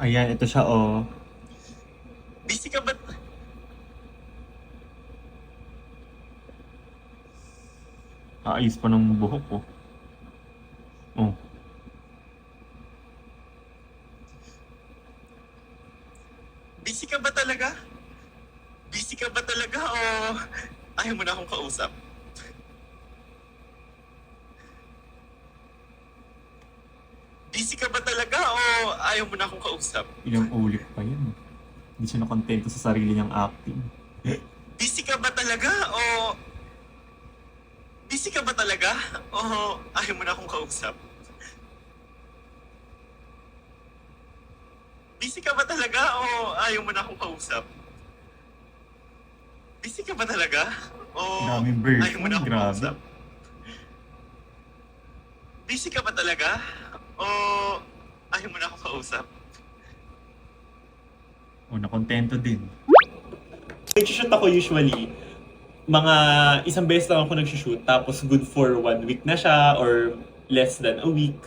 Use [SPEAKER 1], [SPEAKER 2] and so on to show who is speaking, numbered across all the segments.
[SPEAKER 1] Ayan, ito siya, oh.
[SPEAKER 2] Busy ka ba?
[SPEAKER 1] Ayos pa ng buhok ko. Oh.
[SPEAKER 2] Busy ka ba talaga? Busy ka ba talaga o ayaw mo na akong kausap? Busy ka ba talaga o ayaw mo na akong kausap?
[SPEAKER 1] Ilang ulit pa yan. Hindi siya nakontento sa sarili niyang acting.
[SPEAKER 2] Busy ka ba talaga o busy ka ba talaga o ayaw mo na akong kausap? Busy ka ba talaga o ayaw mo na akong kausap? Busy ka ba talaga o
[SPEAKER 1] Daming
[SPEAKER 2] ayaw mo
[SPEAKER 1] version,
[SPEAKER 2] na akong
[SPEAKER 1] grabe.
[SPEAKER 2] kausap? Busy ka ba talaga o ayaw mo na akong kausap?
[SPEAKER 1] Oh, nakontento din. Nag-shoot ako usually, mga isang beses lang ako nag-shoot, tapos good for 1 week na siya or less than a week.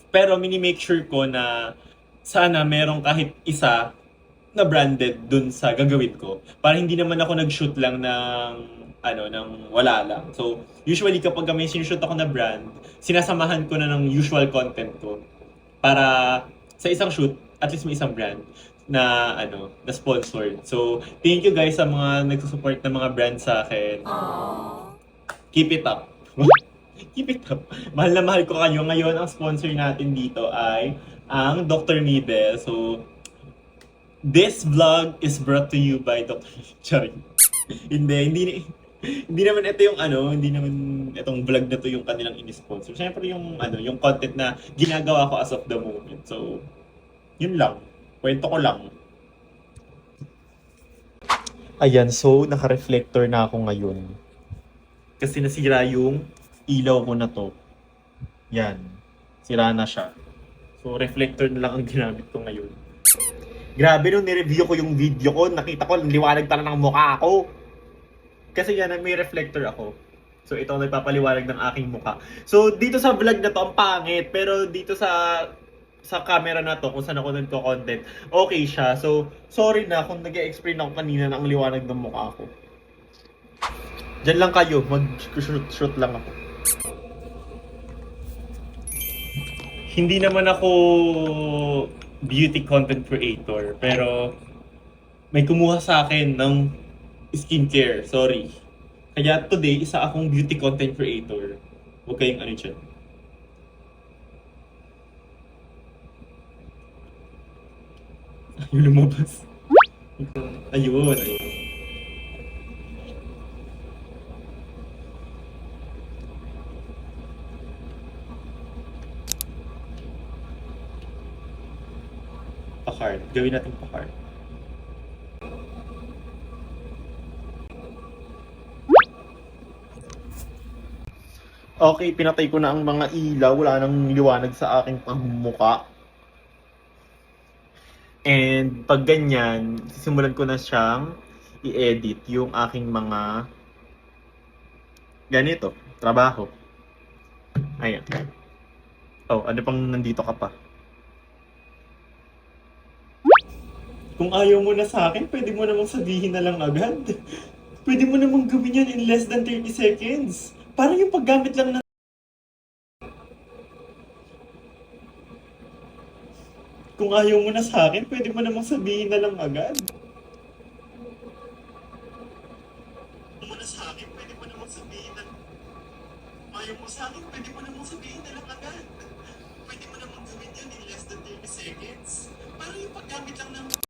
[SPEAKER 1] Pero mini-make sure ko na sana merong kahit isa na branded dun sa gagawin ko. Para hindi naman ako nag-shoot lang ng ng wala lang. So, usually kapag may sinushoot ako na brand, sinasamahan ko na ng usual content ko para sa isang shoot, at least may isang brand na na sponsored. So, thank you guys sa mga nagsusupport ng mga brand sa akin. Keep it up. Keep it up. Mahal na mahal ko kayo. Ngayon, ang sponsor natin dito ay ang Dr. Needle. So, this vlog is brought to you by Dr. Charing. Hindi naman ito yung hindi naman itong vlog na to yung kanilang ini-sponsor. Siyempre yung yung content na ginagawa ko as of the moment. So, yun lang. Kwento ko lang. Ayan, so naka-reflector na ako ngayon. Kasi nasira yung ilaw ko na to. Yan. Sira na siya. So, reflector na lang ang ginamit ko ngayon. Grabe nung nireview ko yung video ko, nakita ko, liwanag talaga ng mukha ako. Kasi yan, may reflector ako. So, ito ang nagpapaliwanag ng aking mukha. So, dito sa vlog na to, ang pangit. Pero dito sa camera na to, kung saan ako nagko-content, okay siya. So, sorry na kung nag-explain ako kanina ng liwanag ng mukha ko. Diyan lang kayo, mag-shoot lang ako. Hindi naman ako beauty content creator, pero may kumuha sa akin ng skincare, sorry. Kaya today, isa akong beauty content creator. Huwag kayong dyan. Ayun, lumabas. Ayun. Pa-card. Gawin natin pa-card. Okay, pinatay ko na ang mga ilaw. Wala nang liwanag sa aking pagmumuka. And pag ganyan, sisimulan ko na siyang i-edit yung aking mga ganito, trabaho. Ayan. Oh, ano pang nandito ka pa? Kung ayaw mo na sa akin, pwede mo namang sabihin na lang agad. Pwede mo namang gawin yan in less than 30 seconds. Parang yung paggamit lang ng... Kung ayaw mo na sa akin, pwede mo namang sabihin na lang agad. Kung mo na sa akin, pwede mo namang sabihin na... Kung ayaw mo sa akin, pwede mo namang sabihin na lang agad.